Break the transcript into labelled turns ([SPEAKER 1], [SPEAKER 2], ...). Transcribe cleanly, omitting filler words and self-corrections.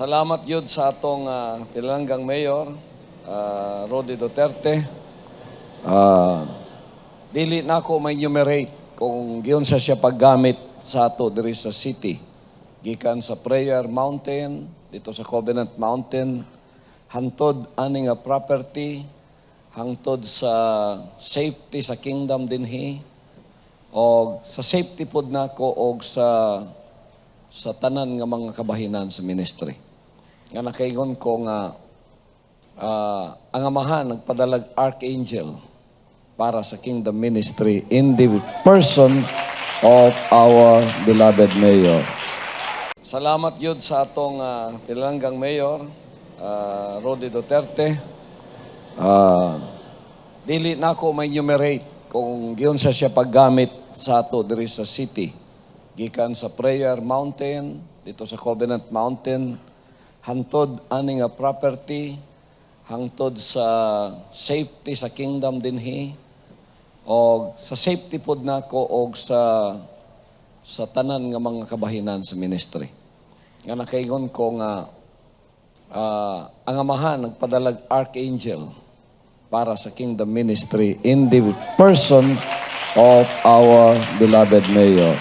[SPEAKER 1] Salamat yun sa atong pinalanggang mayor, Rody Duterte. Dili na ako may enumerate kung giyon siya paggamit sa ato diri sa city. Gikan sa Prayer Mountain, dito sa Covenant Mountain, hantod ani nga property, hangtod sa safety sa kingdom dinhi, o sa safety pod nako og sa tanan nga mga kabahinan sa ministry. Nga nakaingon ko nga ang Amahan nagpadalag archangel para sa kingdom ministry in the person of our beloved mayor. Salamat yun sa atong pinalanggang mayor, Rody Duterte. Dili na ako may enumerate kung giyon siya paggamit sa ato diri sa city. Gikan sa Prayer Mountain, dito sa Covenant Mountain, hantod ani nga property, hangtod sa safety sa kingdom dinhi, o sa safety pod nako og sa tanan nga mga kabahinan sa ministry. Nga nakaingon ko nga ang Amahan nagpadalag archangel para sa kingdom ministry in the person of our beloved mayor.